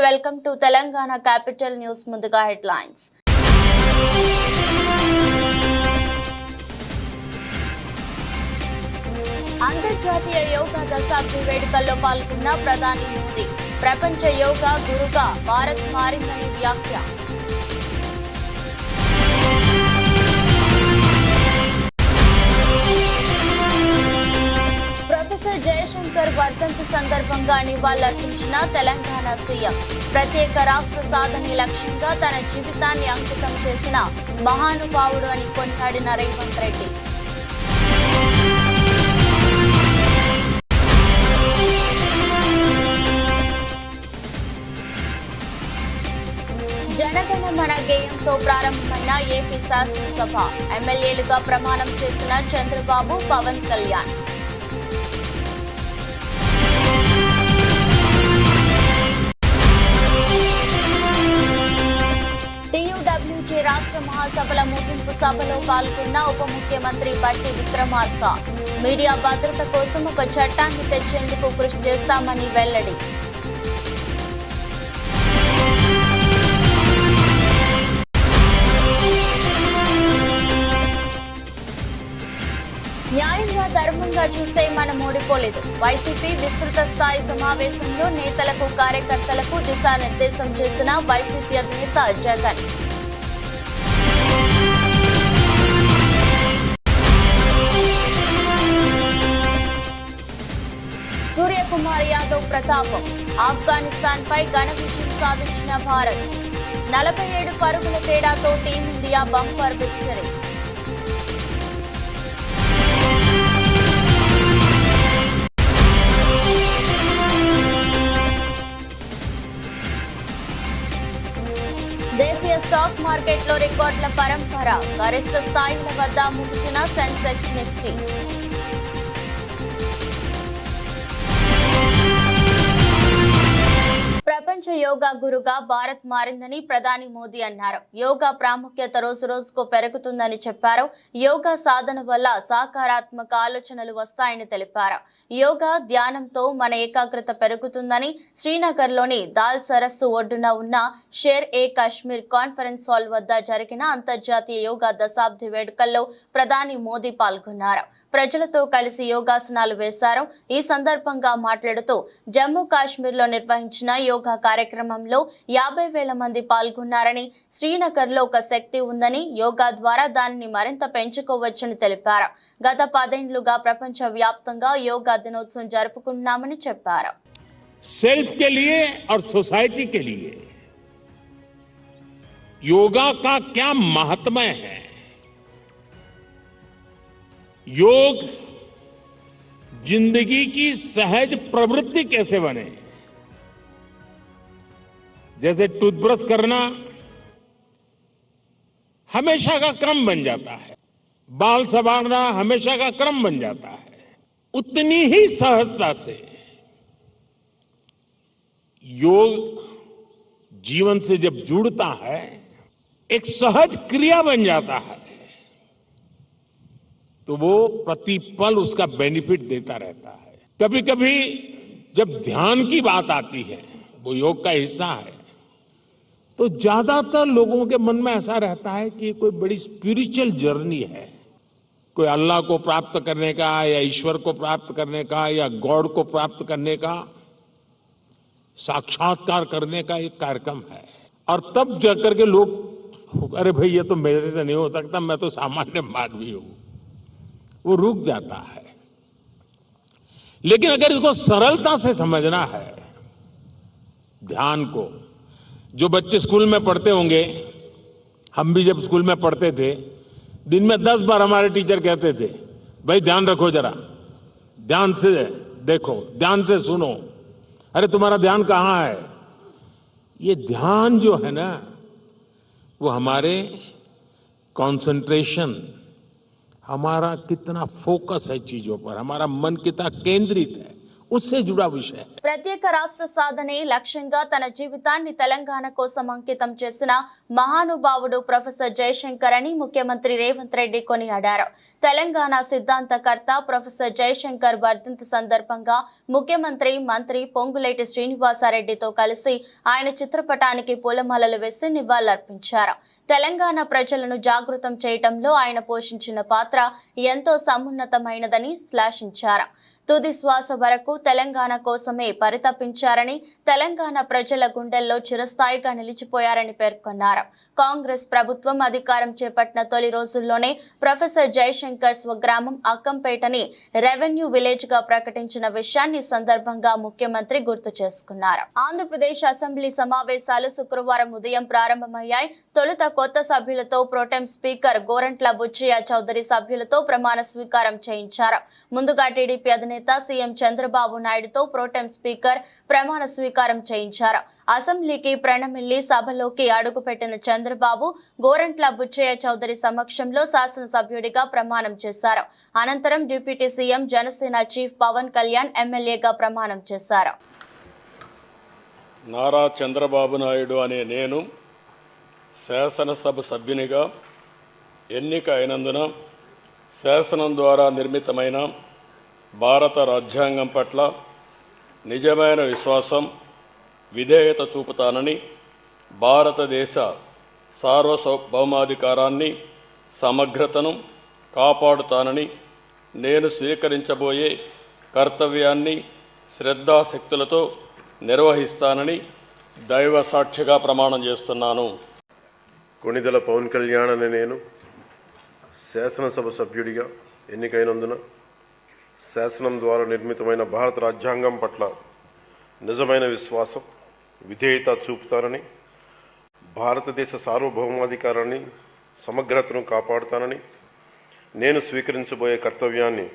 Welcome to Telangana capital news. ముందుగా headlines. అంతర్జాతీయ యోగా దశాబ్ది వేడుకల్లో పాల్గొన్న ప్రధాని మోదీ. ప్రపంచ యోగా గురుగా భారత్ మారిందని వ్యాఖ్య. ప్రొఫెసర్ జయశంకర్ వర్ధంతి సందర్భంగా నివాళులర్పించిన తెలంగాణ సీఎం. ప్రత్యేక రాష్ట్ర సాధనే లక్ష్యంగా తన జీవితాన్ని అంకితం చేసిన మహానుభావుడు అని కొనియాడిన రేవంత్ రెడ్డి. జనగణమన గేయంతో ప్రారంభమైన ఏపీ శాసనసభ. ఎమ్మెల్యేలుగా ప్రమాణం చేసిన చంద్రబాబు, పవన్ కళ్యాణ్. టీయూడబ్ల్యూజే రాష్ట్ర మహాసభల ముగింపు సభలో పాల్గొన్న ఉప ముఖ్యమంత్రి బట్టి విక్రమార్క. మీడియా భద్రత కోసం ఒక చట్టాన్ని తెచ్చేందుకు కృషి చేస్తామని వెల్లడి. న్యాయంగా ధర్మంగా చూస్తే మనం ఓడిపోలేదు. వైసీపీ విస్తృత స్థాయి సమావేశంలో నేతలకు కార్యకర్తలకు దిశానిర్దేశం చేసిన వైసీపీ అధినేత జగన్. సూర్యకుమార్ యాదవ్ ప్రతాపం. ఆఫ్ఘనిస్తాన్ పై ఘన విజయం సాధించిన భారత్. 47 పరుగుల తేడాతో టీమిండియా బంపర్ విక్టరీ. దేశీయ స్టాక్ మార్కెట్లో రికార్డుల పరంపర. గరిష్ట స్థాయిల వద్ద ముగిసిన సెన్సెక్స్, నిఫ్టీ. ప్రపంచ యోగా గురుగా భారత్ మారిందని ప్రధాని మోదీ అన్నారు. యోగా ప్రాముఖ్యత రోజు రోజుకు పెరుగుతుందని చెప్పారు. యోగా సాధన వల్ల సకారాత్మక ఆలోచనలు వస్తాయని తెలిపారు. యోగా ధ్యానంతో మన ఏకాగ్రత పెరుగుతుందని శ్రీనగర్లోని దాల్ సరస్సు ఒడ్డున ఉన్న షేర్ ఏ కాశ్మీర్ కాన్ఫరెన్స్ హాల్ వద్ద జరిగిన అంతర్జాతీయ యోగా దశాబ్ది వేడుకల్లో ప్రధాని మోదీ పాల్గొన్నారు. ప్రజలతో కలిసి యోగాసనాలు వేశారు. ఈ సందర్భంగా మాట్లాడుతూ జమ్మూ కాశ్మీర్లో నిర్వహించిన యోగా కార్యక్రమంలో 50,000 మంది పాల్గొన్నారని, శ్రీనగర్లో ఒక శక్తి ఉందని, యోగా ద్వారా దానిని మరింత పెంచుకోవచ్చని తెలిపారు. గత 10 ఏళ్లుగా ప్రపంచ వ్యాప్తంగా యోగా దినోత్సవం జరుపుకుంటున్నామని చెప్పారు. सेल्फ के लिए और सोसाइटी के लिए योगा का क्या महात्म्य है। योग जिंदगी की सहज प्रवृत्ति कैसे बने। जैसे टूथब्रश करना हमेशा का क्रम बन जाता है, बाल संवारना हमेशा का क्रम बन जाता है, उतनी ही सहजता से योग जीवन से जब जुड़ता है एक सहज क्रिया बन जाता है तो वो प्रतिपल उसका बेनिफिट देता रहता है। कभी कभी जब ध्यान की बात आती है, वो योग का हिस्सा है, तो ज्यादातर लोगों के मन में ऐसा रहता है कि कोई बड़ी स्पिरिचुअल जर्नी है, कोई अल्लाह को प्राप्त करने का या ईश्वर को प्राप्त करने का या गॉड को प्राप्त करने का साक्षात्कार करने का एक कार्यक्रम है। और तब जाकर के लोग, अरे भाई ये तो मेरे से नहीं हो सकता, मैं तो सामान्य मानवी हूं, वो रुक जाता है। लेकिन अगर इसको सरलता से समझना है, ध्यान को, जो बच्चे स्कूल में पढ़ते होंगे, हम भी जब स्कूल में पढ़ते थे, दिन में 10 बार हमारे टीचर कहते थे, भाई ध्यान रखो, जरा ध्यान से देखो, ध्यान से सुनो, अरे तुम्हारा ध्यान कहाँ है। ये ध्यान जो है ना, वो हमारे कंसंट्रेशन, हमारा कितना फोकस है चीजों पर, हमारा मन कितना केंद्रित है, उससे जुड़ा विषय है. ప్రత్యేక రాష్ట్ర సాధనే లక్ష్యంగా తన జీవితాన్ని తెలంగాణ కోసం అంకితం చేసిన మహానుభావుడు ప్రొఫెసర్ జయశంకర్ అని ముఖ్యమంత్రి రేవంత్ రెడ్డి కొనియాడారు. తెలంగాణ సిద్ధాంతకర్త ప్రొఫెసర్ జయశంకర్ వర్ధంతి సందర్భంగా ముఖ్యమంత్రి మంత్రి పొంగులేటి శ్రీనివాసరెడ్డితో కలిసి ఆయన చిత్రపటానికి పూలమాలలు వేసి నివాళులర్పించారు. తెలంగాణ ప్రజలను జాగృతం చేయటంలో ఆయన పోషించిన పాత్ర ఎంతో సమున్నతమైనదని శ్లాఘించారు. తుది శ్వాస వరకు తెలంగాణ కోసమే పరితపించారని, తెలంగాణ ప్రజల గుండెల్లో చిరస్థాయిగా నిలిచిపోయారని పేర్కొన్నారు. కాంగ్రెస్ ప్రభుత్వం అధికారం చేపట్టిన తొలి రోజుల్లోనే ప్రొఫెసర్ జయశంకర్ స్వగ్రామం అక్కంపేటని రెవెన్యూ విలేజ్ గా ప్రకటించిన విషయాన్ని సందర్భంగా ముఖ్యమంత్రి గుర్తు చేసుకున్నారు. ఆంధ్రప్రదేశ్ అసెంబ్లీ సమావేశాలు శుక్రవారం ఉదయం ప్రారంభమయ్యాయి. తొలుత కొత్త సభ్యులతో ప్రోటెం స్పీకర్ గోరంట్ల బుచ్చయ్య చౌదరి సభ్యులతో ప్రమాణ స్వీకారం చేయించారు. ముందుగా టీడీపీ అధినేత సీఎం చంద్రబాబు నాయుడుతో ప్రోటెం స్పీకర్ ప్రమాణ స్వీకారం చేయించారు. అసెంబ్లీకి ప్రణమిల్లి సభలోకి అడుగుపెట్టిన చంద్రబాబు గోరంట్ల బుచ్చయ్య చౌదరి సమక్షంలో శాసనసభ్యుడిగా ప్రమాణం చేశారు. అనంతరం deputy CM Janasena chief Pawan Kalyan ఎమ్మెల్యేగా ప్రమాణం చేశారు. నారా చంద్రబాబు నాయుడు అనే నేను శాసనసభ సభ్యునిగా ఎన్నిక అయినందున శాసనం ద్వారా నిర్మితమైన భారత రాజ్యాంగం పట్ల నిజమైన విశ్వాసం, విధేయత చూపుతానని, భారతదేశ సార్వభౌమాధికారాన్ని, సమగ్రతను కాపాడుతానని, నేను స్వీకరించబోయే కర్తవ్యాన్ని శ్రద్ధాశక్తులతో నిర్వహిస్తానని దైవ సాక్షిగా ప్రమాణం చేస్తున్నాను. కొణిదెల పవన్ కళ్యాణ్ అనే నేను శాసనసభ సభ్యుడిగా ఎన్నికైనందున శాసనం ద్వారా నిర్మితమైన భారత రాజ్యాంగం పట్ల నిజమైన విశ్వాసం, విధేయత చూపుతానని, భారతదేశ సార్వభౌమాధికారాన్ని, సమగ్రతను కాపాడుతానని, నేను స్వీకరించబోయే కర్తవ్యాన్ని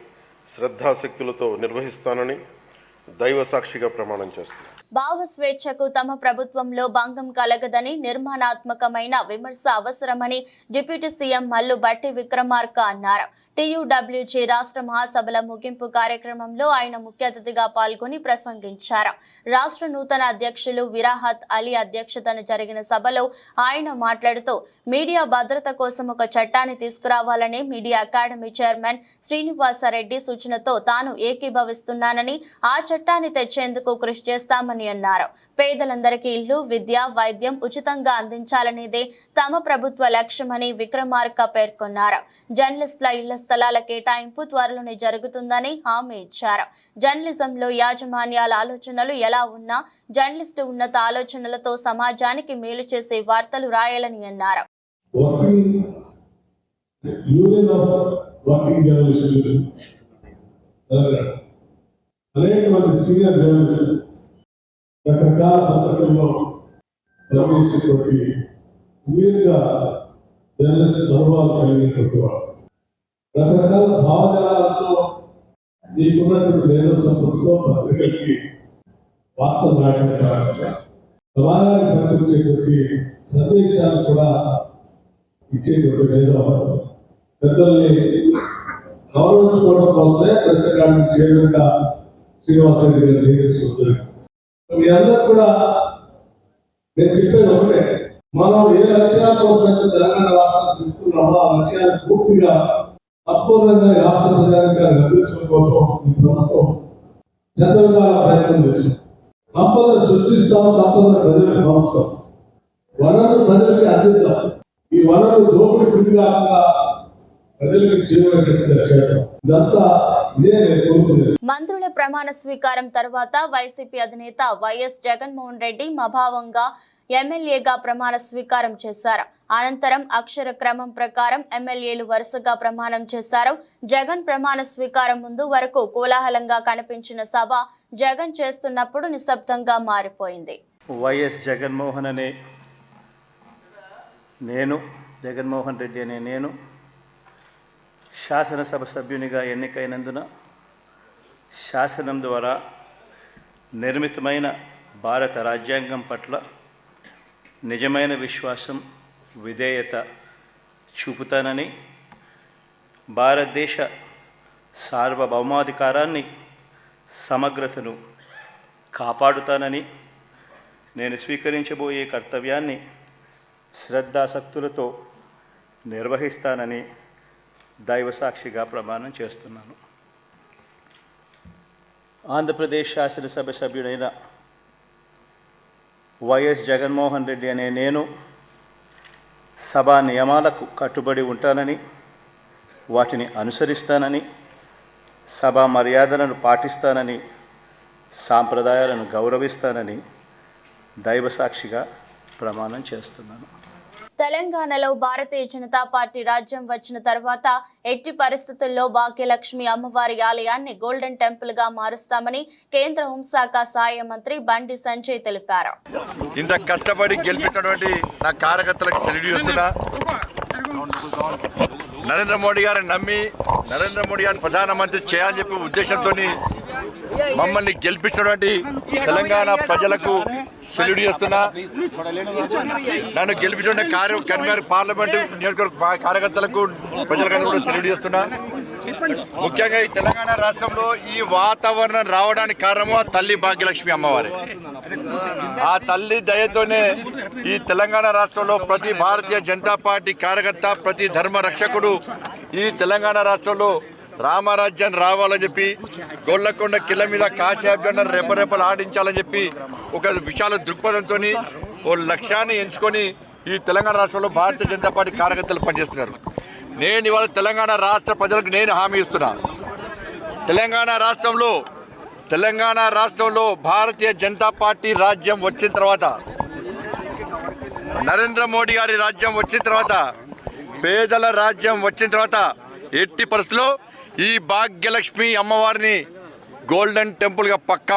శ్రద్ధాశక్తులతో నిర్వహిస్తానని దైవ సాక్షిగా ప్రమాణం చేస్తున్నాను. భావ స్వేచ్ఛకు తమ ప్రభుత్వంలో భంగం కలగదని, నిర్మాణాత్మకమైన విమర్శ అవసరమని డిప్యూటీ సీఎం మల్లు బట్టి విక్రమార్క అన్నారు. టీయూడబ్ల్యూజీ రాష్ట్ర మహాసభల ముగింపు కార్యక్రమంలో ఆయన ముఖ్య అతిథిగా పాల్గొని ప్రసంగించారు. రాష్ట్ర నూతన అధ్యక్షులు విరాహత్ అలీ అధ్యక్షతన జరిగిన సభలో ఆయన మాట్లాడుతూ మీడియా భద్రత కోసం ఒక చట్టాన్ని తీసుకురావాలని మీడియా అకాడమీ చైర్మన్ శ్రీనివాసరెడ్డి సూచనతో తాను ఏకీభవిస్తున్నానని, ఆ చట్టాన్ని తెచ్చేందుకు కృషి చేస్తామని అన్నారు. పేదలందరికీ ఇల్లు, విద్య, వైద్యం ఉచితంగా అందించాలనేదే తమ ప్రభుత్వ లక్ష్యమని విక్రమార్క పేర్కొన్నారు. జర్నలిస్టుల ఇళ్ల స్థలాల కేటాయింపు త్వరలోనే జరుగుతుందని హామీ ఇచ్చారు. జర్నలిజంలో యాజమాన్యాల ఆలోచనలు ఎలా ఉన్నా జర్నలిస్టు ఉన్నత ఆలోచనలతో సమాజానికి మేలు చేసే వార్తలు రాయాలని అన్నారు. రకరకాల పత్రికల్లో ప్రవేశించేటువంటి వీరుగా జర్నలిస్ట్ అనుభవాలు కలిగినటువంటి వాడు, రకరకాల భావజాలతో నీకున్నటువంటి మేధోసంపత్తితో పత్రికలకి వార్తలు రాయడం కాకుండా సమాజానికి పంపించేటువంటి సందేశాలు కూడా ఇచ్చేటువంటి మేధోసం పెద్దల్ని గౌరవించుకోవడం కోసమే ప్రెస్ అకాడమీ చైర్మన్గా శ్రీనివాసరెడ్డి గారు నియమించుకుంటారు. మీ అందరూ కూడా నేను చెప్పేది ఒకటే, మనం ఏ లక్ష్యాల కోసం అయితే తెలంగాణ రాష్ట్రాన్ని తీసుకున్నామో ఆ లక్ష్యాన్ని పూర్తిగా సంపూర్ణంగా రాష్ట్ర ప్రజానికి అందించడం కోసం ఈ ప్రభుత్వం శతవిధాల ప్రయత్నం చేస్తాం. సంపద సృష్టిస్తాం, సంపద ప్రజలకు పంచుతాం, వనరులు ప్రజలకి అందిద్దాం. ఈ వనరులు దోపిడి పిడి కాకుండా ప్రజలకు చేరువయ్యేటట్టు ఇదంతా ఇదే నేను కోరుకునేది. మంత్రుల ప్రమాణ స్వీకారం తర్వాత వైసీపీ అధినేత వైఎస్ జగన్మోహన్ రెడ్డి మభావంగా ఎమ్మెల్యేగా ప్రమాణ స్వీకారం చేశారు. అనంతరం అక్షర క్రమం ప్రకారం ఎమ్మెల్యేలు వరుసగా ప్రమాణం చేశారు. జగన్ ప్రమాణ స్వీకారం ముందు వరకు కోలాహలంగా కనిపించిన సభ జగన్ చేస్తున్నప్పుడు నిశ్శబ్దంగా మారిపోయింది. వైఎస్ జగన్మోహన్ అనే నేను, జగన్మోహన్ రెడ్డి అనే నేను శాసనసభ సభ్యునిగా ఎన్నికైనందున శాసనం ద్వారా నిర్మితమైన భారత రాజ్యాంగం పట్ల నిజమైన విశ్వాసం, విధేయత చూపుతానని, భారతదేశ సార్వభౌమాధికారాన్ని, సమగ్రతను కాపాడుతానని, నేను స్వీకరించబోయే కర్తవ్యాన్ని శ్రద్ధాసక్తులతో నిర్వహిస్తానని దైవసాక్షిగా ప్రమాణం చేస్తున్నాను. ఆంధ్రప్రదేశ్ శాసనసభ సభ్యుడైన వైఎస్ జగన్మోహన్ రెడ్డి అనే నేను సభా నియమాలకు కట్టుబడి ఉంటానని, వాటిని అనుసరిస్తానని, సభా మర్యాదలను పాటిస్తానని, సాంప్రదాయాలను గౌరవిస్తానని దైవసాక్షిగా ప్రమాణం చేస్తున్నాను. తెలంగాణలో భారతీయ జనతా పార్టీ రాజ్యం వచ్చిన తర్వాత ఎట్టి పరిస్థితుల్లో భాగ్యలక్ష్మి అమ్మవారి ఆలయాన్ని గోల్డెన్ టెంపుల్ గా మారుస్తామని కేంద్ర హోంశాఖ సహాయ మంత్రి బండి సంజయ్ తెలిపారు. ఇంత కష్టపడి గెలిపించినటువంటి నా కార్యకర్తలకు సెల్యూట్ చేస్తున్నా. నరేంద్ర మోడీ గారిని నమ్మి నరేంద్ర మోడీ గారిని ప్రధానమంత్రి చేయాలని చెప్పి ఉద్దేశంతో మమ్మల్ని గెలిపించినటువంటి తెలంగాణ ప్రజలకు సెల్యూట్ చేస్తున్నా. నన్ను గెలిపించిన కరీంనగర్ పార్లమెంటు నియోజకవర్గ కార్యకర్తలకు ప్రజలకు కూడా సెల్యూట్ చేస్తున్నా. ముఖ్యంగా ఈ తెలంగాణ రాష్ట్రంలో ఈ వాతావరణం రావడానికి కారణము ఆ తల్లి భాగ్యలక్ష్మి అమ్మవారి. ఆ తల్లి దయతోనే ఈ తెలంగాణ రాష్ట్రంలో ప్రతి భారతీయ జనతా పార్టీ కార్యకర్త, ప్రతి ధర్మ రక్షకుడు ఈ తెలంగాణ రాష్ట్రంలో రామరాజ్యాన్ని రావాలని చెప్పి, గొల్లకొండ కిల్ల మీద కాశాబ్జండను రెపరెపలు ఆడించాలని చెప్పి ఒక విశాల దృక్పథంతో ఓ లక్ష్యాన్ని ఎంచుకొని ఈ తెలంగాణ రాష్ట్రంలో భారతీయ జనతా పార్టీ కార్యకర్తలు పనిచేస్తున్నారు. నేను ఇవాళ తెలంగాణ రాష్ట్ర ప్రజలకు నేను హామీ ఇస్తున్నా. తెలంగాణ రాష్ట్రంలో భారతీయ జనతా పార్టీ రాజ్యం వచ్చిన తర్వాత, నరేంద్ర మోడీ గారి రాజ్యం వచ్చిన తర్వాత, పేదల రాజ్యం వచ్చిన తర్వాత ఎట్టి పరిస్థితుల్లో ఈ భాగ్యలక్ష్మి అమ్మవారిని గోల్డెన్ టెంపుల్గా పక్కా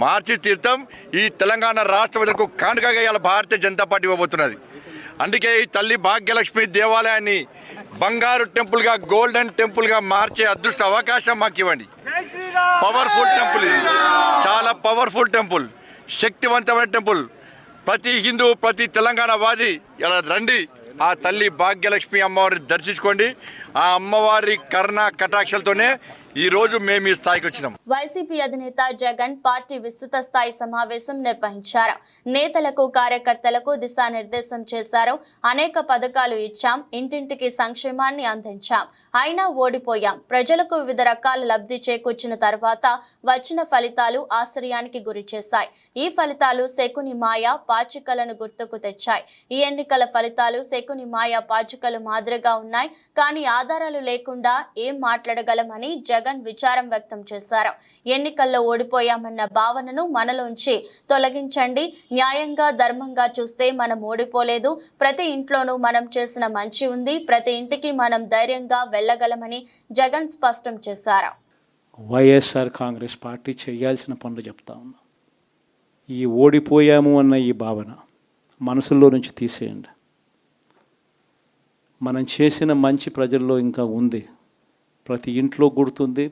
మార్చి తీర్థం. ఈ తెలంగాణ రాష్ట్ర ప్రజలకు కానుకగా ఇవాళ భారతీయ జనతా పార్టీ ఇవ్వబోతున్నది. అందుకే ఈ తల్లి భాగ్యలక్ష్మి దేవాలయాన్ని బంగారు టెంపుల్గా, గోల్డెన్ టెంపుల్గా మార్చే అదృష్ట అవకాశం మాకు ఇవ్వండి. పవర్ఫుల్ టెంపుల్, ఇది చాలా పవర్ఫుల్ టెంపుల్, శక్తివంతమైన టెంపుల్. ప్రతి హిందూ, ప్రతి తెలంగాణ వాది ఇలా రండి, ఆ తల్లి భాగ్యలక్ష్మి అమ్మవారిని దర్శించుకోండి. ఆ అమ్మవారి కరుణ కటాక్షలతోనే ఈ రోజు మేము ఈ స్థాయికి వచ్చినాం. వైసీపీ అధినేత జగన్ పార్టీ విస్తృత స్థాయి సమావేశం నిర్వహించారు. నేతలకు, కార్యకర్తలకు దిశానిర్దేశం చేశారు. అనేక పథకాలు ఇచ్చాం, ఇంటింటికి సంక్షేమాన్ని అందించాం, అయినా ఓడిపోయాం. ప్రజలకు వివిధ రకాల లబ్ధి చేకూర్చిన తర్వాత వచ్చిన ఫలితాలు ఆశ్చర్యానికి గురి చేశాయి. ఈ ఫలితాలు శకుని మాయ పాచికలను గుర్తుకు తెచ్చాయి. ఈ ఎన్నికల ఫలితాలు శకుని మాయ పాచికలు మాదిరిగా ఉన్నాయి, కానీ ఆధారాలు లేకుండా ఏం మాట్లాడగలమని జగన్ విచారం వ్యక్తం చేశారు. ఎన్నికల్లో ఓడిపోయామన్న భావనను మనలోంచి తొలగించండి. న్యాయంగా, ధర్మంగా చూస్తే మనం ఓడిపోలేదు. ప్రతి ఇంట్లోనూ మనం చేసిన మంచి ఉంది. ప్రతి ఇంటికి మనం ధైర్యంగా వెళ్ళగలమని జగన్ స్పష్టం చేశారు. వైఎస్ఆర్ కాంగ్రెస్ పార్టీ చేయాల్సిన పనులు చెప్తా ఉన్నా. ఈ ఓడిపోయాము అన్న ఈ భావన మనసులో నుంచి తీసేయండి. మనం చేసిన మంచి ప్రజల్లో ఇంకా ఉంది. ప్రతి ఇంట్లో గుర్తుంది,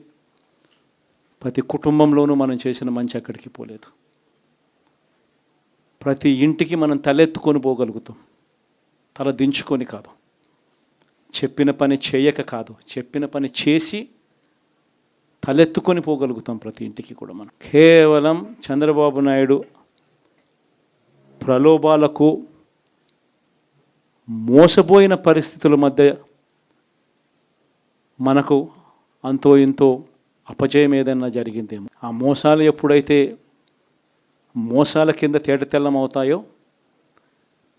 ప్రతి కుటుంబంలోనూ మనం చేసిన మంచి ఎక్కడికి పోలేదు. ప్రతి ఇంటికి మనం తలెత్తుకొని పోగలుగుతాం, తల దించుకొని కాదు. చెప్పిన పని చేయక కాదు, చెప్పిన పని చేసి తలెత్తుకొని పోగలుగుతాం ప్రతి ఇంటికి కూడా. మనం కేవలం చంద్రబాబు నాయుడు ప్రలోభాలకు మోసపోయిన పరిస్థితుల మధ్య మనకు అంతో ఇంతో అపజయం ఏదైనా జరిగిందేమో. ఆ మోసాలు ఎప్పుడైతే మోసాల కింద తేటతెల్లం అవుతాయో,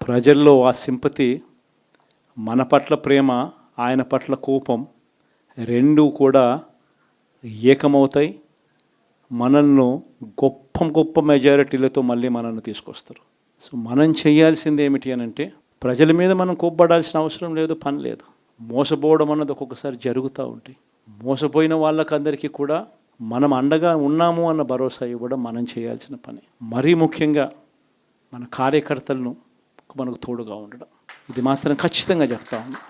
ప్రజల్లో ఆ సింపతి, మన పట్ల ప్రేమ, ఆయన పట్ల కోపం రెండూ కూడా ఏకమవుతాయి. మనల్ని గొప్ప మెజారిటీలతో మళ్ళీ మనల్ని తీసుకొస్తారు. సో మనం చేయాల్సింది ఏమిటి అని అంటే, ప్రజల మీద మనం కోప్పడాల్సిన అవసరం లేదు, పని లేదు. మోసపోవడం అన్నది ఒక్కొక్కసారి జరుగుతూ ఉంటాయి. మోసపోయిన వాళ్ళకందరికీ కూడా మనం అండగా ఉన్నాము అన్న భరోసా ఇవ్వడం మనం చేయాల్సిన పని. మరీ ముఖ్యంగా మన కార్యకర్తలను మనకు తోడుగా ఉండడం, ఇది మాత్రం ఖచ్చితంగా చెప్తా ఉన్నాం.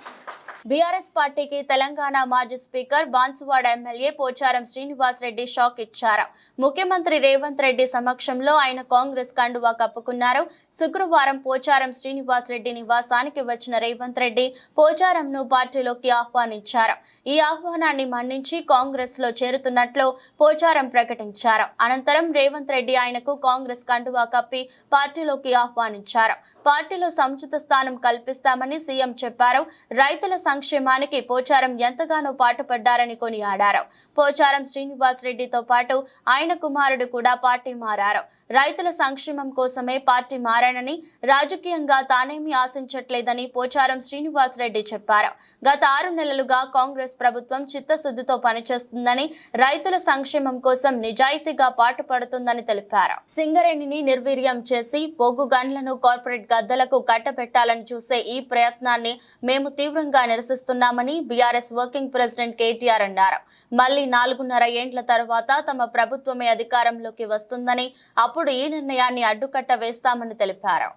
బీఆర్ఎస్ పార్టీకి తెలంగాణ మాజీ speaker Banswada MLA Pocharam Srinivas Reddy shock ఇచ్చారు. ముఖ్యమంత్రి రేవంత్ రెడ్డి సమక్షంలో ఆయన కాంగ్రెస్ కండువా కప్పుకున్నారు. శుక్రవారం పోచారం శ్రీనివాస్ రెడ్డి నివాసానికి వచ్చిన రేవంత్ రెడ్డి పోచారంను పార్టీలోకి ఆహ్వానించారు. ఈ ఆహ్వానాన్ని మన్నించి కాంగ్రెస్ లో చేరుతున్నట్లు పోచారం ప్రకటించారు. అనంతరం రేవంత్ రెడ్డి ఆయనకు కాంగ్రెస్ కండువా కప్పి పార్టీలోకి ఆహ్వానించారు. పార్టీలో సముచిత స్థానం కల్పిస్తామని సీఎం చెప్పారు. రైతుల సంక్షేమానికి పోచారం ఎంతగానో పాటుపడ్డారని కొనియాడారు. పోచారం శ్రీనివాస్ రెడ్డితో పాటు ఆయన కుమారుడు కూడా పార్టీ మారారు. రైతుల సంక్షేమం కోసమే పార్టీ మారానని, రాజకీయంగా తానేమీ ఆశించట్లేదని పోచారం శ్రీనివాస్ రెడ్డి చెప్పారు. గత 6 నెలలుగా కాంగ్రెస్ ప్రభుత్వం చిత్తశుద్ధితో పనిచేస్తుందని, రైతుల సంక్షేమం కోసం నిజాయితీగా పాటుపడుతుందని తెలిపారు. సింగరేణిని నిర్వీర్యం చేసి బొగ్గు గన్లను కార్పొరేట్ గద్దలకు కట్టబెట్టాలని చూసే ఈ ప్రయత్నాన్ని మేము తీవ్రంగా నిరసిస్తున్నామని బీఆర్ఎస్ వర్కింగ్ ప్రెసిడెంట్ కేటీఆర్ అన్నారు. మళ్లీ 4.5 ఏండ్ల తర్వాత తమ ప్రభుత్వమే అధికారంలోకి వస్తుందని, అప్పుడు ఈ నిర్ణయాన్ని అడ్డుకట్ట వేస్తామని తెలిపారు.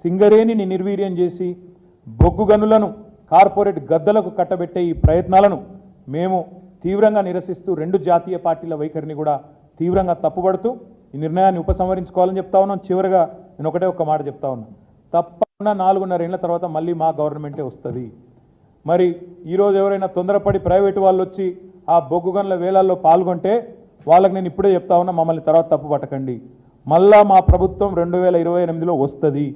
సింగరేణిని నిర్వీర్యం చేసి బొగ్గు గనులను కార్పొరేట్ గద్దలకు కట్టబెట్టే ఈ ప్రయత్నాలను మేము తీవ్రంగా నిరసిస్తూ 2 జాతీయ పార్టీల వైఖరిని కూడా తీవ్రంగా తప్పుపడుతూ ఈ నిర్ణయాన్ని ఉపసంహరించుకోవాలని చెప్తా ఉన్నాం. చివరిగా నేను ఒక మాట చెప్తా ఉన్నాను. తప్పకుండా 4.5 ఏళ్ల తర్వాత మళ్ళీ మా గవర్నమెంటే వస్తుంది. మరి ఈరోజు ఎవరైనా తొందరపడి ప్రైవేటు వాళ్ళు వచ్చి ఆ బొగ్గు గనుల వేలాల్లో పాల్గొంటే వాళ్ళకి నేను ఇప్పుడే చెప్తా ఉన్నా, మమ్మల్ని తర్వాత తప్పు పట్టకండి. మళ్ళా మా ప్రభుత్వం 2028లో వస్తుంది.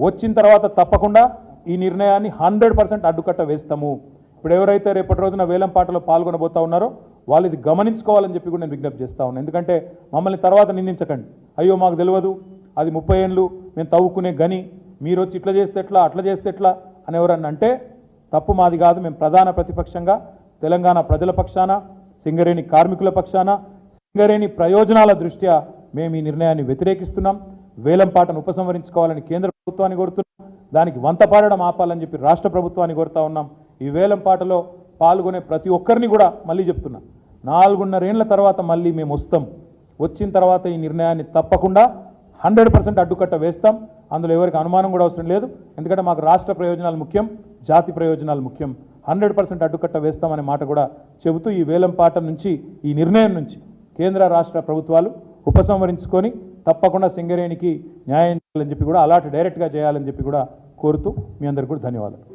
వచ్చిన తర్వాత తప్పకుండా ఈ నిర్ణయాన్ని 100% అడ్డుకట్ట వేస్తాము. ఇప్పుడు ఎవరైతే రేపటి రోజున వేలం పాటలో పాల్గొనబోతా ఉన్నారో వాళ్ళు ఇది గమనించుకోవాలని చెప్పి కూడా నేను విజ్ఞప్తి చేస్తా ఉన్నాను. ఎందుకంటే మమ్మల్ని తర్వాత నిందించకండి. అయ్యో మాకు తెలియదు, అది 30 ఏళ్ళు మేము తవ్వుకునే గని, మీరు వచ్చి ఇట్లా చేస్తే ఎట్లా, అట్లా చేస్తే ఎట్లా అని ఎవరన్నా అంటే తప్పు మాది కాదు. మేము ప్రధాన ప్రతిపక్షంగా తెలంగాణ ప్రజల పక్షాన, సింగరేణి కార్మికుల పక్షాన, సింగరేణి ప్రయోజనాల దృష్ట్యా మేము ఈ నిర్ణయాన్ని వ్యతిరేకిస్తున్నాం. వేలంపాటను ఉపసంహరించుకోవాలని కేంద్ర ప్రభుత్వాన్ని కోరుతున్నాం. దానికి వంతపాడడం ఆపాలని చెప్పి రాష్ట్ర ప్రభుత్వాన్ని కోరుతా ఉన్నాం. ఈ వేలంపాటలో పాల్గొనే ప్రతి ఒక్కరిని కూడా మళ్ళీ చెప్తున్నా, 4.5 ఏళ్ల తర్వాత మళ్ళీ మేము వస్తాం. వచ్చిన తర్వాత ఈ నిర్ణయాన్ని తప్పకుండా 100% అడ్డుకట్ట వేస్తాం. అందులో ఎవరికి అనుమానం కూడా అవసరం లేదు. ఎందుకంటే మాకు రాష్ట్ర ప్రయోజనాలు ముఖ్యం, జాతి ప్రయోజనాలు ముఖ్యం. 100% అడ్డుకట్ట వేస్తామనే మాట కూడా చెబుతూ ఈ వేలంపాట నుంచి, ఈ నిర్ణయం నుంచి కేంద్ర రాష్ట్ర ప్రభుత్వాలు ఉపసంహరించుకొని తప్పకుండా సింగరేణికి న్యాయం చేయాలని చెప్పి కూడా, అలాంటి డైరెక్ట్గా చేయాలని చెప్పి కూడా కోరుతూ మీ అందరికీ కూడా ధన్యవాదాలు.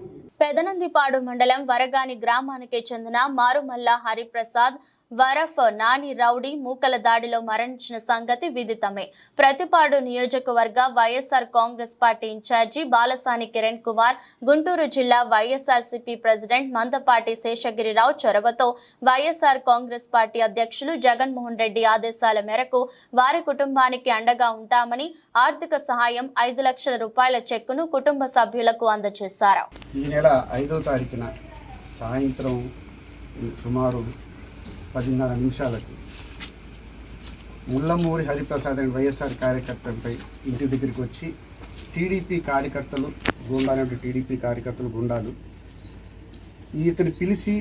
పెదనందిపాడు మండలం వరగాని గ్రామానికి చెందిన మారుమల్ల హరిప్రసాద్ వరఫ్ నాని రౌడీ మూకల దాడిలో మరణించిన సంగతి విదితమే. ప్రతిపాడు నియోజకవర్గ వైఎస్ఆర్ కాంగ్రెస్ పార్టీ ఇన్ఛార్జి బాలసాని కిరణ్ కుమార్, గుంటూరు జిల్లా వైఎస్ఆర్సీపీ ప్రెసిడెంట్ మందపాటి శేషగిరిరావు చొరవతో వైఎస్ఆర్ కాంగ్రెస్ పార్టీ అధ్యక్షులు జగన్మోహన్ రెడ్డి ఆదేశాల మేరకు వారి కుటుంబానికి అండగా ఉంటామని ఆర్థిక సహాయం 5 లక్షల రూపాయల చెక్కును కుటుంబ సభ్యులకు అందజేశారు. ఈ నెల 5వ తారీఖున సాయంత్రం సుమారు 10:30 నిమిషాలకు ముల్లమూరి హరిప్రసాద్ అండ్ వైఎస్ఆర్ కార్యకర్తలపై ఇంటి దగ్గరికి వచ్చి టీడీపీ కార్యకర్తలు, టీడీపీ కార్యకర్తలు గుండాలు ఇతను పిలిచి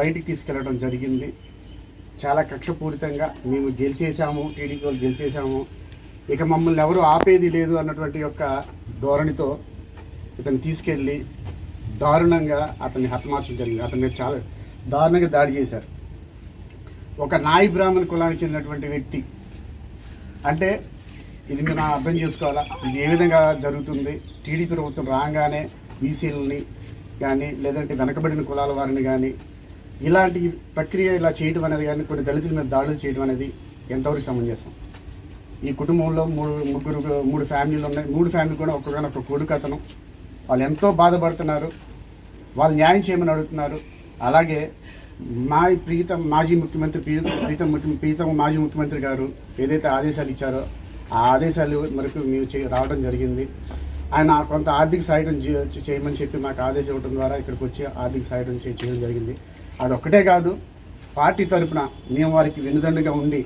బయటికి తీసుకెళ్లడం జరిగింది. చాలా కక్షపూరితంగా మేము గెలిచేసాము, టీడీపీ వాళ్ళు గెలిచేసాము, ఇక మమ్మల్ని ఎవరు ఆపేది లేదు అన్నటువంటి యొక్క ధోరణితో ఇతను తీసుకెళ్ళి దారుణంగా అతన్ని హతమార్చడం జరిగింది. అతని మీద చాలా దారుణంగా దాడి చేశారు. ఒక నాయి బ్రాహ్మణ కులానికి చెందినటువంటి వ్యక్తి అంటే ఇది మీరు అర్థం చేసుకోవాలా, ఇది ఏ విధంగా జరుగుతుంది. టీడీపీ ప్రభుత్వం రాగానే బీసీలని కానీ లేదంటే వెనకబడిన కులాల వారిని కానీ ఇలాంటి ప్రక్రియ ఇలా చేయడం అనేది కానీ కొన్ని దళితుల మీద దాడులు చేయడం అనేది ఎంతవరకు సమంజసం. ఈ కుటుంబంలో మూడు ఫ్యామిలీలు ఉన్నాయి. 3 ఫ్యామిలీ కూడా ఒక్కొక్క కొడుకు అతను. వాళ్ళు ఎంతో బాధపడుతున్నారు, వాళ్ళు న్యాయం చేయమని అడుగుతున్నారు. అలాగే మాజీ ముఖ్యమంత్రి గారు ఏదైతే ఆదేశాలు ఇచ్చారో ఆ ఆదేశాలు వరకు మేము రావడం జరిగింది. ఆయన కొంత ఆర్థిక సాయం చేయమని చెప్పి మాకు ఆదేశం ఇవ్వడం ద్వారా ఇక్కడికి వచ్చి ఆర్థిక సాయం చేయడం జరిగింది. అదొక్కటే కాదు, పార్టీ తరఫున మేము వారికి వెన్నుదండుగా ఉండి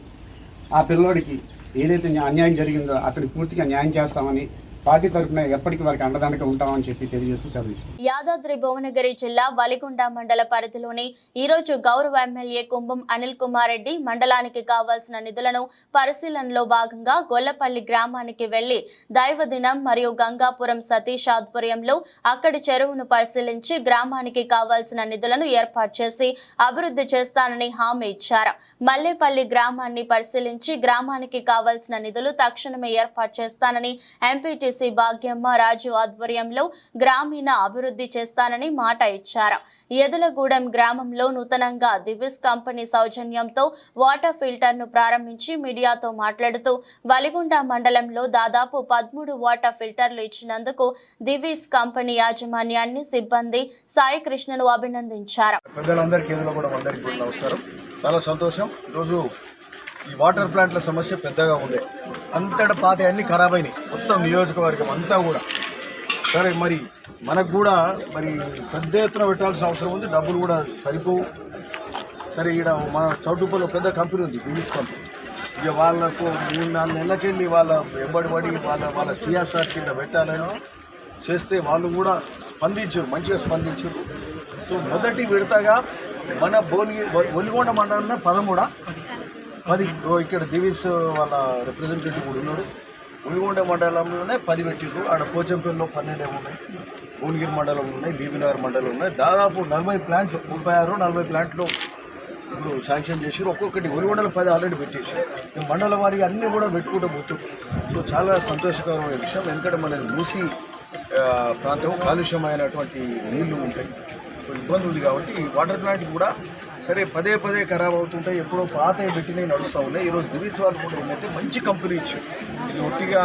ఆ పిల్లోడికి ఏదైతే అన్యాయం జరిగిందో అతనికి పూర్తిగా న్యాయం చేస్తామని పార్టీ తరఫున ఎప్పటికీ వారికి అండదండగా ఉంటామని చెప్పి తెలియజేస్తూ సెలవు తీసుకుంటాం. యాదాద్రి భువనగిరి జిల్లా వలిగొండ మండల పరిధిలోని ఈరోజు గౌరవ ఎమ్మెల్యే కుంభం అనిల్ కుమార్ రెడ్డి మండలానికి కావాల్సిన నిధులను పరిశీలనలో భాగంగా గొల్లపల్లి గ్రామానికి వెళ్లి దైవదినం మరియు గంగాపురం సతీష్ ఆధ్వర్యంలో అక్కడి చెరువును పరిశీలించి గ్రామానికి కావాల్సిన నిధులను ఏర్పాటు చేసి అభివృద్ధి చేస్తానని హామీ ఇచ్చారు. మల్లేపల్లి గ్రామాన్ని పరిశీలించి గ్రామానికి కావాల్సిన నిధులు తక్షణమే ఏర్పాటు చేస్తానని ఎంపీటీసీ భాగ్యమ్మ రాజు ఆధ్వర్యంలో గ్రామీణ అభివృద్ధి చేస్తానని మాట ఇచ్చారు. ఎదులగూడెం గ్రామంలో నూతనంగా దివిస్ కంపెనీ సౌజన్యంతో వాటర్ ఫిల్టర్ ను ప్రారంభించి మీడియాతో మాట్లాడుతూ వలిగొండ మండలంలో దాదాపు 13 వాటర్ ఫిల్టర్లు ఇచ్చినందుకు దివిస్ కంపెనీ యాజమాన్యాన్ని సిబ్బంది సాయి కృష్ణను అభినందించారు. పెద్దలందరికీ నమస్కారం. చాలా సంతోషం. ఈరోజు ఈ వాటర్ ప్లాంట్ల సమస్య పెద్దగా ఉంది. అంతటా పాత అన్నీ ఖరాబ్ అయినాయి, మొత్తం నియోజకవర్గం అంతా కూడా. సరే, మరి మనకు కూడా మరి పెద్ద ఎత్తున పెట్టాల్సిన అవసరం ఉంది, డబ్బులు కూడా సరిపోవు. సరే, ఇక్కడ మన చౌటుప్పలో పెద్ద కంపెనీ ఉంది, దివిస్ కంపెనీ. ఇక వాళ్ళకు 3-4 నెలలకెళ్ళి వాళ్ళ వెంబడిపడి వాళ్ళ సిఎస్ఆర్ కింద పెట్టాలని చేస్తే వాళ్ళు కూడా మంచిగా స్పందించారు. సో మొదటి విడతగా మన ఒలిగొండ మండలంలో 10 ఇక్కడ దివిస్ వాళ్ళ రిప్రజెంటేటివ్ కూడా ఉన్నాడు. ఒలిగొండ మండలంలోనే 10 పెట్టిండ్రు. ఆడ పోచంపల్లిలో 12 ఉన్నాయి, భువనగిరి మండలం ఉన్నాయి, బీబీనగర్ మండలం ఉన్నాయి. దాదాపు 40 ప్లాంట్లు, 36-40 ప్లాంట్లు ఇప్పుడు శాంక్షన్ చేసారు. ఒక్కొక్కటి ఒలిగొండలో 10 ఆల్రెడీ పెట్టేసారు. మండల వారికి అన్నీ కూడా పెట్టుకుంటూ పోతుంది. సో చాలా సంతోషకరమైన విషయం. ఎందుకంటే మన మూసి ప్రాంతం కాలుష్యమైనటువంటి నీళ్లు ఉంటాయి, సో ఇబ్బంది ఉంది. కాబట్టి ఈ వాటర్ ప్లాంట్ కూడా సరే పదే ఖరాబ్ అవుతుంటాయి, ఎప్పుడో పాత పెట్టినవి నడుస్తూ ఉన్నాయి. ఈరోజు దివిస్ వాళ్ళు కూడా ఏంటంటే మంచి కంపెనీ ఇచ్చారు. ఇది ఒట్టిగా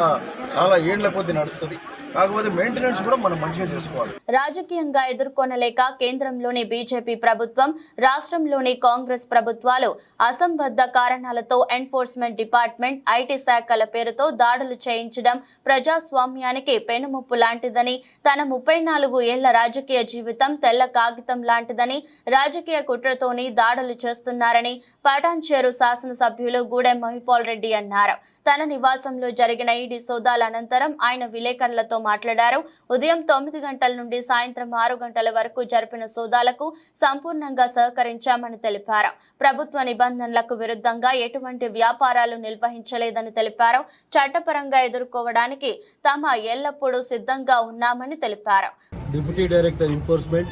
చాలా ఏళ్ల కొద్ది నడుస్తుంది, కాకపోతే మెయింటెనెన్స్ కూడా మనం మంచిగా చేసుకోవాలి. రాజకీయంగా ఎదుర్కొనలేక కేంద్రంలోని బీజేపీ ప్రభుత్వం, రాష్ట్రంలోని కాంగ్రెస్ ప్రభుత్వాలు అసంబద్ధ కారణాలతో ఎన్ఫోర్స్మెంట్ డిపార్ట్మెంట్, ఐటీ శాఖల పేరుతో దాడులు చేయించడం ప్రజాస్వామ్యానికి పెనుముప్పు లాంటిదని, తన 34 ఏళ్ల రాజకీయ జీవితం తెల్ల కాగితం లాంటిదని, రాజకీయ కుట్రతోని దాడులు చేస్తున్నారని పటాన్చేరు శాసనసభ్యులు గూడెం మహిపాల్ రెడ్డి అన్నారు. తన నివాసంలో జరిగిన ఈడీ సోదాల అనంతరం ఆయన విలేకరులతో మాట్లాడారు. ఉదయం 9 గంటల నుండి సాయంత్రం 6 గంటల వరకు జరిపిన సోదాలకు సంపూర్ణంగా సహకరించామని తెలిపారు. ప్రభుత్వ నిబంధనలకు విరుద్ధంగా ఎటువంటి వ్యాపారాలు నిర్వహించలేదని తెలిపారు. చట్టపరంగా ఎదుర్కోవడానికి తాము ఎల్లప్పుడూ సిద్ధంగా ఉన్నామని తెలిపారు. డిప్యూటీ డైరెక్టర్ ఎన్ఫోర్స్మెంట్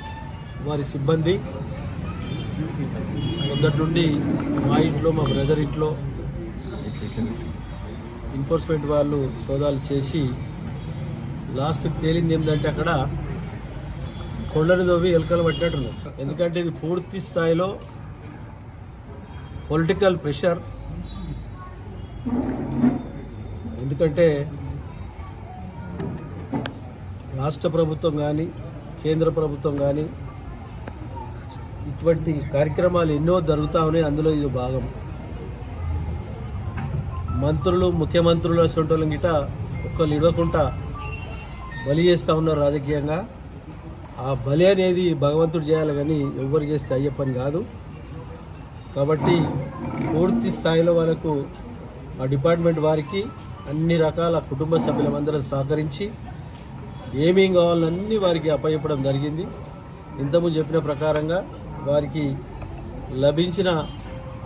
వారి సిబ్బంది మొదటి నుండి మా ఇంట్లో, మా బ్రదర్ ఇంట్లో ఎన్ఫోర్స్మెంట్ వాళ్ళు సోదాలు చేసి లాస్ట్కి తేలింది ఏంటంటే అక్కడ కొండను దోవి ఎలుకలు పట్టినట్టున్నారు. ఎందుకంటే ఇది పూర్తి స్థాయిలో పొలిటికల్ ప్రెషర్. ఎందుకంటే రాష్ట్ర ప్రభుత్వం కానీ కేంద్ర ప్రభుత్వం కానీ ఇటువంటి కార్యక్రమాలు ఎన్నో జరుగుతూ ఉన్నాయి, అందులో ఇది భాగం. మంత్రులు, ముఖ్యమంత్రులు అసలు గిట ఒక్కళ్ళు ఇవ్వకుండా బలి చేస్తూ ఉన్నారు రాజకీయంగా. ఆ బలి అనేది భగవంతుడు చేయాలి, కానీ ఎవరు చేస్తే అయ్యే పని కాదు. కాబట్టి పూర్తి స్థాయిలో వాళ్ళకు ఆ డిపార్ట్మెంట్ వారికి అన్ని రకాల కుటుంబ సభ్యులందరం సహకరించి ఏమేం కావాలన్నీ వారికి అప్పచెప్పడం జరిగింది. ఇంతకుముందు చెప్పిన ప్రకారంగా వారికి లభించిన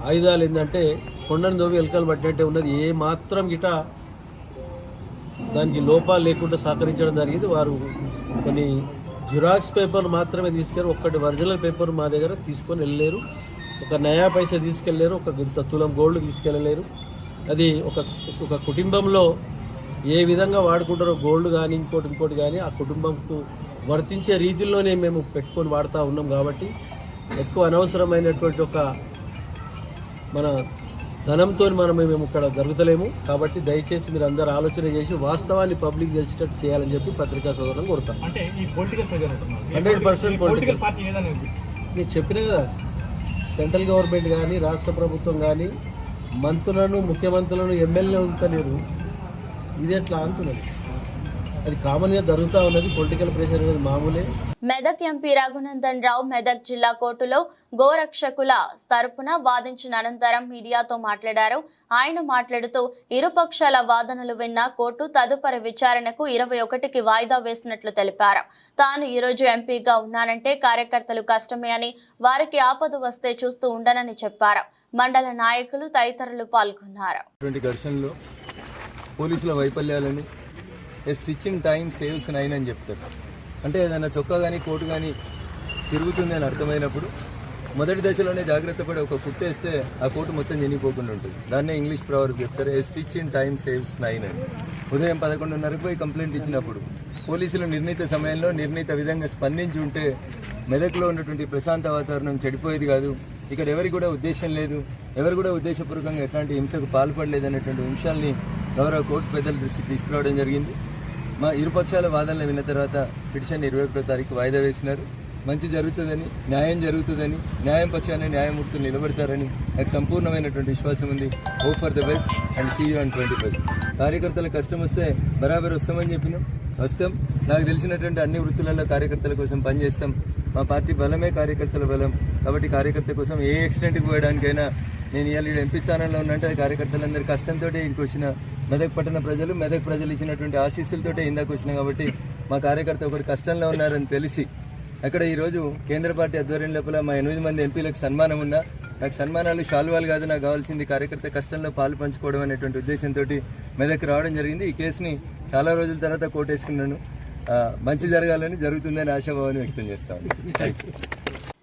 ఆయుధాలు ఏంటంటే కొండను దోవి ఎలుకలు పట్టినట్టే ఉన్నది. ఏ మాత్రం గిట దానికి లోపాలు లేకుండా సహకరించడం జరిగింది. వారు కొన్ని జిరాక్స్ పేపర్లు మాత్రమే తీసుకెళ్ళి, ఒక్కటి ఒరిజినల్ పేపర్ మా దగ్గర తీసుకొని వెళ్ళలేరు, ఒక నయా పైసా తీసుకెళ్ళలేరు, ఒక ఇంత తులం గోల్డ్ తీసుకెళ్ళలేరు. అది ఒక కుటుంబంలో ఏ విధంగా వాడుకుంటారో గోల్డ్ కానీ ఇంకోటి కానీ ఆ కుటుంబంకు వర్తించే రీతిలోనే మేము పెట్టుకొని వాడుతూ ఉన్నాం. కాబట్టి ఎక్కువ అనవసరమైనటువంటి ఒక మన ధనంతో మేము ఇక్కడ జరుగుతలేము. కాబట్టి దయచేసి మీరు అందరూ ఆలోచన చేసి వాస్తవాన్ని పబ్లిక్ తెలిసేటట్టు చేయాలని చెప్పి పత్రికా సోదరులను కోరుతాం. 100% పొలిటికల్. నేను చెప్పిన కదా, సెంట్రల్ గవర్నమెంట్ కానీ రాష్ట్ర ప్రభుత్వం కానీ మంత్రులను, ముఖ్యమంత్రులను, ఎమ్మెల్యేలు ఉంటలేరు. ఇది ఎట్లా అంటున్నారు. అది కామన్గా జరుగుతూ ఉన్నది. పొలిటికల్ ప్రెషర్ అనేది మామూలే. మెదక్ ఎంపీ రఘునందన్ రావు మెదక్ జిల్లా కోర్టులో గోరక్షకుల తరపున వాదించిన అనంతరం మీడియాతో మాట్లాడారు. ఆయన మాట్లాడుతూ ఇరుపక్షాల వాదనలు విన్న కోర్టు తదుపరి విచారణకు 21కి వాయిదా వేసినట్లు తెలిపారు. తాను ఈరోజు ఎంపీగా ఉన్నానంటే కార్యకర్తలు కష్టమే అని, వారికి ఆపద వస్తే చూస్తూ ఉండనని చెప్పారు. మండల నాయకులు తదితరులు పాల్గొన్నారు. ఘర్షణలో పోలీసుల వైఫల్యాలని స్టిచ్చింగ్ టైం సేవ్స్ 9 అని చెప్తారు. అంటే ఏదైనా చొక్కా కానీ కోటు కానీ తిరుగుతుంది అని అర్థమైనప్పుడు మొదటి దశలోనే జాగ్రత్త పడి ఒక కుట్టేస్తే ఆ కోటు మొత్తం చెనిగిపోకుండా ఉంటుంది. దాన్నే ఇంగ్లీష్ ప్రవర్బ్ చెప్తారు, ఏ స్టిచ్ ఇన్ టైం సేవ్స్ 9 అని. ఉదయం 11:30కు పోయి కంప్లైంట్ ఇచ్చినప్పుడు పోలీసులు నిర్ణీత సమయంలో నిర్ణీత విధంగా స్పందించి ఉంటే మెదక్లో ఉన్నటువంటి ప్రశాంత వాతావరణం చెడిపోయేది కాదు. ఇక్కడ ఎవరికి కూడా ఉద్దేశం లేదు, ఎవరు కూడా ఉద్దేశపూర్వకంగా ఎట్లాంటి హింసకు పాల్పడలేదు అనేటువంటి అంశాలని గౌరవ కోర్టు పెద్దల దృష్టికి తీసుకురావడం జరిగింది. మా ఇరుపక్షాల వాదనలు విన్న తర్వాత పిటిషన్ 21వ తారీఖు వాయిదా వేసినారు. మంచి జరుగుతుందని, న్యాయం జరుగుతుందని, న్యాయం పక్షాన్ని న్యాయమూర్తులు నిలబడతారని నాకు సంపూర్ణమైనటువంటి విశ్వాసం ఉంది. Hope for the best and see you on 21st. కార్యకర్తలకు కష్టం వస్తే బరాబర్ వస్తామని చెప్పినాం, వస్తాం. నాకు తెలిసినటువంటి అన్ని వృత్తులలో కార్యకర్తల కోసం పనిచేస్తాం. మా పార్టీ బలమే కార్యకర్తల బలం. కాబట్టి కార్యకర్త కోసం ఏ ఎక్స్టెంట్కి పోయడానికైనా నేను ఇవాళ ఎంపీ స్థానంలో ఉన్నంటే అది కార్యకర్తలందరి కష్టంతో ఇంటికి వచ్చిన మెదక్ పట్టణ ప్రజలు, మెదక్ ప్రజలు ఇచ్చినటువంటి ఆశీస్సులతో ఇందాక వచ్చిన కాబట్టి మా కార్యకర్త ఒకటి కష్టంలో ఉన్నారని తెలిసి అక్కడ ఈరోజు కేంద్ర పార్టీ ఆధ్వర్యం లోపల మా 8 మంది ఎంపీలకు సన్మానం ఉన్నా. నాకు సన్మానాలు శాలువాలు కాదు, నాకు కావాల్సింది కార్యకర్త కష్టంలో పాలు పంచుకోవడం అనేటువంటి ఉద్దేశంతో మెదక్ రావడం జరిగింది. ఈ కేసుని చాలా రోజుల తర్వాత కోర్టేసుకున్నాను. మంచి జరగాలని, జరుగుతుందని ఆశాభావాన్ని వ్యక్తం చేస్తాను. Thank you.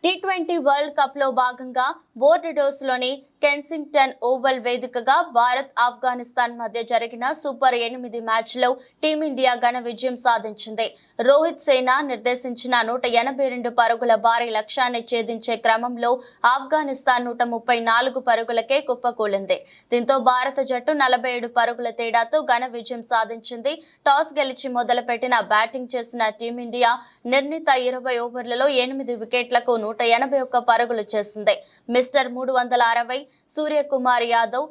T20 world cup లో భాగంగా బోర్డోస్లోని కెన్సింగ్టన్ ఓవల్ వేదికగా భారత్ ఆఫ్ఘనిస్తాన్ మధ్య జరిగిన సూపర్ 8 మ్యాచ్లో టీమిండియా ఘన విజయం సాధించింది. రోహిత్ సేన నిర్దేశించిన 182 పరుగుల భారీ లక్ష్యాన్ని ఛేదించే క్రమంలో ఆఫ్ఘనిస్తాన్ 134 పరుగులకే కుప్పకూలింది. దీంతో భారత జట్టు 47 పరుగుల తేడాతో ఘన విజయం సాధించింది. టాస్ గెలిచి మొదలుపెట్టిన బ్యాటింగ్ చేసిన టీమిండియా నిర్ణీత 20 ఓవర్లలో 8 వికెట్లకు 181 పరుగులు చేసింది. మిస్టర్ 360 సూర్యకుమార్ యాదవ్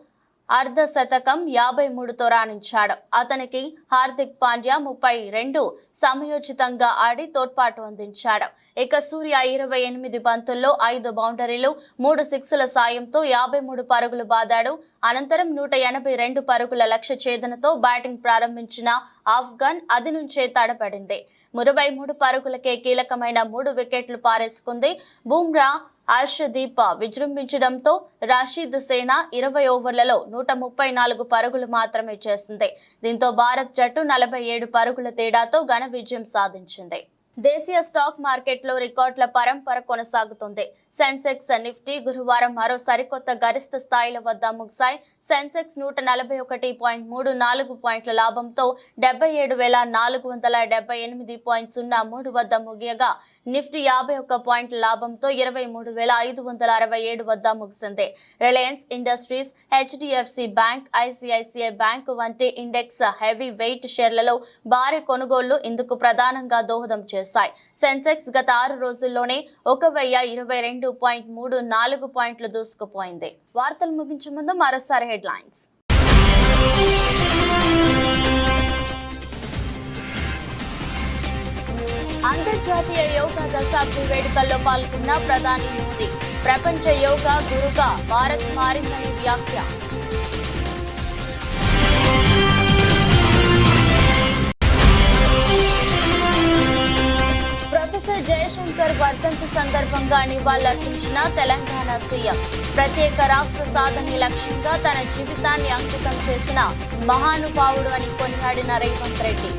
అర్ధ శతకం 53తో రాణించాడు. అతనికి హార్దిక్ పాండ్యా 32 సమయోచితంగా ఆడి తోడ్పాటు అందించాడు. ఇక సూర్య 28 బంతుల్లో 5 బౌండరీలు 3 సిక్సుల సాయంతో 53 పరుగులు బాదాడు. అనంతరం 182 పరుగుల లక్ష్య ఛేదనతో బ్యాటింగ్ ప్రారంభించిన ఆఫ్ఘన్ అది నుంచే తడబడింది. 33 పరుగులకే కీలకమైన 3 వికెట్లు పారేసుకుంది. బుమ్రా, హర్షదీప్ విజృంభించడంతో రషీద్ సేన 20 ఓవర్లలో 134 పరుగులు మాత్రమే చేసింది. దీంతో భారత్ జట్టు 47 పరుగుల తేడాతో ఘన విజయం సాధించింది. దేశీయ స్టాక్ మార్కెట్లో రికార్డుల పరంపర కొనసాగుతుంది. సెన్సెక్స్, నిఫ్టీ గురువారం మరో సరికొత్త గరిష్ట స్థాయిల వద్ద ముగిశాయి. సెన్సెక్స్ 140.34 పాయింట్ల లాభంతో 77,478.03 వద్ద ముగియగా నిఫ్టీ 51 పాయింట్ల లాభంతో 23,567 వద్ద ముగిసింది. Reliance industries, HDFC bank, ICICI bank వంటి ఇండెక్స్ హెవీ వెయిట్ షేర్లలో భారీ కొనుగోళ్లు ఇందుకు ప్రధానంగా దోహదం చేశాయి. సెన్సెక్స్ గత 6 రోజుల్లోనే 1022.34 పాయింట్లు దూసుకుపోయింది. వార్తలు ముగించే ముందు మరోసారి హెడ్లైన్స్. అంతర్జాతీయ యోగా దశాబ్ది వేడుకల్లో పాల్గొన్న ప్రధాని మోదీ. ప్రపంచ యోగా గురుగా భారత్ మారిందని వ్యాఖ్య. ప్రొఫెసర్ జయశంకర్ వర్ధంతి సందర్భంగా నివాళులర్పించిన తెలంగాణ సీఎం. ప్రత్యేక రాష్ట్ర సాధనే లక్ష్యంగా తన జీవితాన్ని అంకితం చేసిన మహానుభావుడు అని కొనియాడిన రేవంత్ రెడ్డి.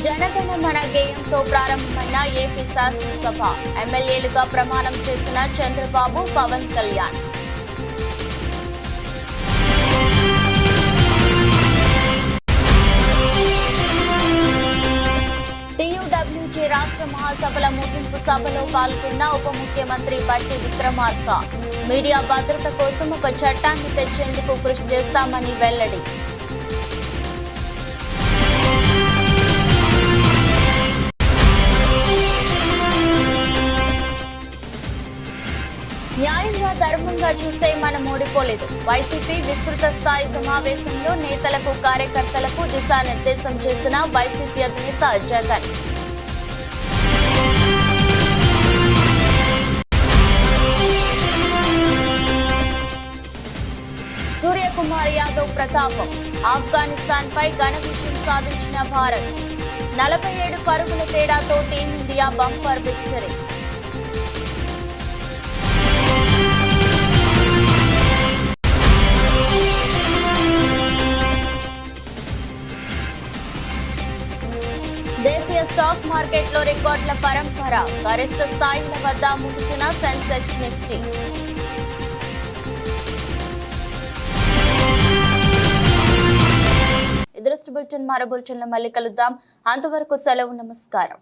జనగణమన గేయంతో ప్రారంభమైన ఏపీ శాసనసభ. ఎమ్మెల్యేలుగా ప్రమాణం చేసిన చంద్రబాబు, పవన్ కళ్యాణ్. టీయూడబ్ల్యూజే రాష్ట్ర మహాసభల ముగింపు సభలో పాల్గొన్న ఉప ముఖ్యమంత్రి బట్టి విక్రమార్క. మీడియా భద్రత కోసం ఒక చట్టాన్ని తెచ్చేందుకు కృషి చేస్తామని వెల్లడి. న్యాయంగా ధర్మంగా చూస్తే మనం ఓడిపోలేదు. వైసీపీ విస్తృత స్థాయి సమావేశంలో నేతలకు కార్యకర్తలకు దిశానిర్దేశం చేసిన వైసీపీ అధినేత జగన్. సూర్యకుమార్ యాదవ్ ప్రతాపం. ఆఫ్ఘనిస్తాన్ పై ఘన విజయం సాధించిన భారత్. 47 పరుగుల తేడాతో టీమిండియా బంపర్ విక్టరీ. దేశీయ స్టాక్ మార్కెట్లో రికార్డుల పరంపర. గరిష్ట స్థాయిల వద్ద ముగిసిన సెన్సెక్స్ నిఫ్టీ. దృష్టి బులెటిన్ మరో బులెటిన్లో మళ్ళీ కలుద్దాం. అంతవరకు సెలవు. నమస్కారం.